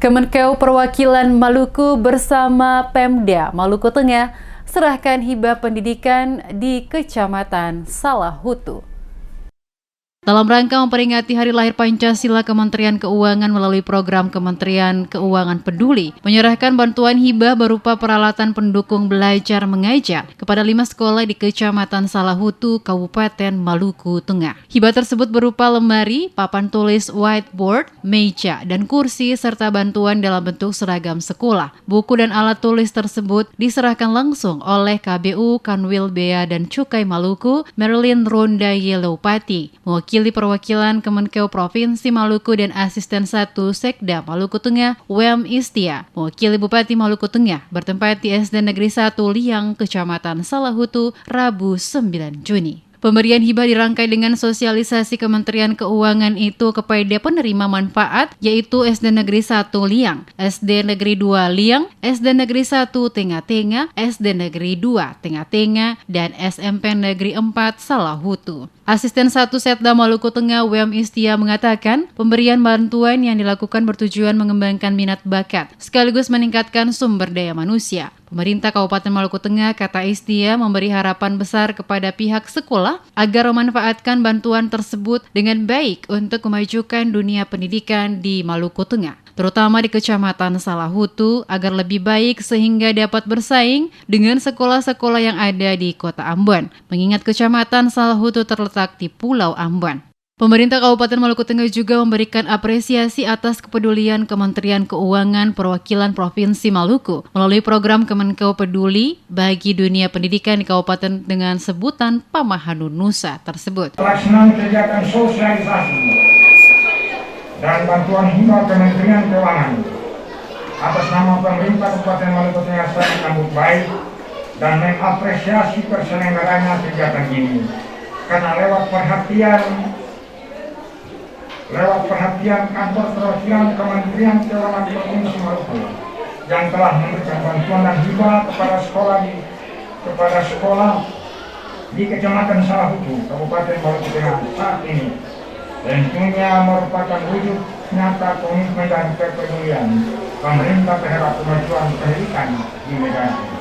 Kemenkeu Perwakilan Maluku bersama Pemda Maluku Tengah serahkan hibah pendidikan di Kecamatan Salahutu. Dalam rangka memperingati Hari Lahir Pancasila, Kementerian Keuangan melalui program Kementerian Keuangan Peduli menyerahkan bantuan hibah berupa peralatan pendukung belajar mengajar kepada 5 sekolah di Kecamatan Salahutu, Kabupaten Maluku Tengah. Hibah tersebut berupa lemari, papan tulis whiteboard, meja, dan kursi, serta bantuan dalam bentuk seragam sekolah. Buku dan alat tulis tersebut diserahkan langsung oleh KBU Kanwil Bea dan Cukai Maluku, Marilyn Ronda Yelopati, mewakili perwakilan Kemenkeu Provinsi Maluku dan Asisten 1 Sekda Maluku Tengah, Wem Istia, mewakili Bupati Maluku Tengah, bertempat di SD Negeri 1 Liang, Kecamatan Salahutu, Rabu 9 Juni. Pemberian hibah dirangkai dengan sosialisasi Kementerian Keuangan itu kepada penerima manfaat, yaitu SD Negeri 1 Liang, SD Negeri 2 Liang, SD Negeri 1 Tengah-Tengah, SD Negeri 2 Tengah-Tengah, dan SMP Negeri 4 Salahutu. Asisten 1 Setda Maluku Tengah, Wem Istia, mengatakan pemberian bantuan yang dilakukan bertujuan mengembangkan minat bakat sekaligus meningkatkan sumber daya manusia. Pemerintah Kabupaten Maluku Tengah, kata Istia, memberi harapan besar kepada pihak sekolah agar memanfaatkan bantuan tersebut dengan baik untuk memajukan dunia pendidikan di Maluku Tengah, terutama di Kecamatan Salahutu, agar lebih baik sehingga dapat bersaing dengan sekolah-sekolah yang ada di Kota Ambon, mengingat Kecamatan Salahutu terletak di Pulau Ambon. Pemerintah Kabupaten Maluku Tengah juga memberikan apresiasi atas kepedulian Kementerian Keuangan Perwakilan Provinsi Maluku melalui program Kemenkeu Peduli bagi dunia pendidikan di kabupaten dengan sebutan Pamahanunusa Nusa tersebut. Pelaksanaan kegiatan sosialisasi dan bantuan hibah Kementerian Keuangan atas nama pemerintah Kabupaten Maluku Tengah sangat menyambut baik dan mengapresiasi terselenggaranya kegiatan ini karena lewat perhatian kantor perwakilan Kementerian Keuangan Provinsi Maluku yang telah memberikan bantuan dan hibah kepada sekolah di Kecamatan Salahutu, Kabupaten Maluku Tengah saat ini, tentunya merupakan wujud nyata komitmen dan kepedulian pemerintah terhadap kemajuan pendidikan di negara ini.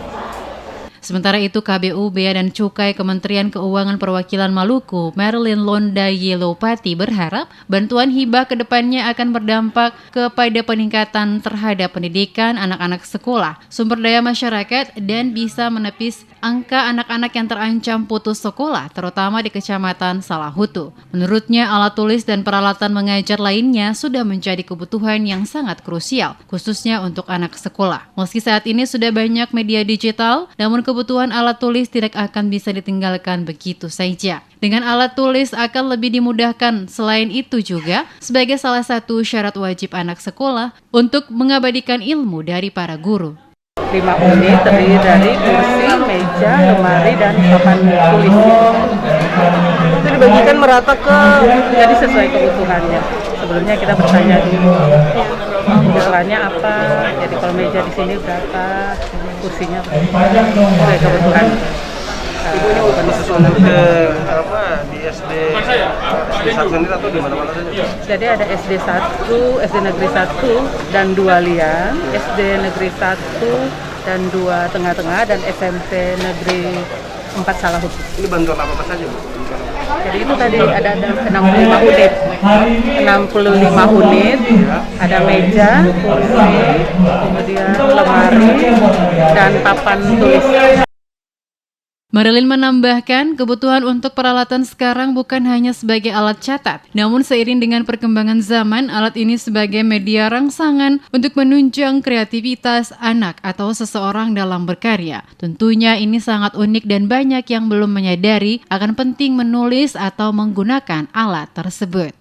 Sementara itu, KBU Bea dan Cukai Kementerian Keuangan Perwakilan Maluku, Marilyn Ronda Yelopati, berharap bantuan hibah ke depannya akan berdampak kepada peningkatan terhadap pendidikan anak-anak sekolah, sumber daya masyarakat, dan bisa menepis angka anak-anak yang terancam putus sekolah, terutama di Kecamatan Salahutu. Menurutnya, alat tulis dan peralatan mengajar lainnya sudah menjadi kebutuhan yang sangat krusial, khususnya untuk anak sekolah. Meski saat ini sudah banyak media digital, namun kebutuhan alat tulis tidak akan bisa ditinggalkan begitu saja. Dengan alat tulis akan lebih dimudahkan. Selain itu juga, sebagai salah satu syarat wajib anak sekolah untuk mengabadikan ilmu dari para guru. 5 unit terdiri dari kursi, meja, lemari, dan papan tulis. Itu dibagikan merata jadi sesuai kebutuhannya. Sebelumnya kita bertanya dulu kebutuhannya apa. Jadi kalau meja di sini berapa, kursinya sesuai kebutuhan. Di SD 1 sendiri atau di mana-mana saja? Jadi ada SD 1, SD Negeri 1 dan 2 Liang, SD Negeri 1 dan 2 Tengah-Tengah, dan SMP Negeri 4 Salahutu. Ini bantuan apa saja, Bu? Jadi itu tadi ada 65 unit. 65 unit, ada meja, kursi, kemudian lemari, dan papan tulis. Marilyn menambahkan, kebutuhan untuk peralatan sekarang bukan hanya sebagai alat catat, namun seiring dengan perkembangan zaman, alat ini sebagai media rangsangan untuk menunjang kreativitas anak atau seseorang dalam berkarya. Tentunya ini sangat unik dan banyak yang belum menyadari akan penting menulis atau menggunakan alat tersebut.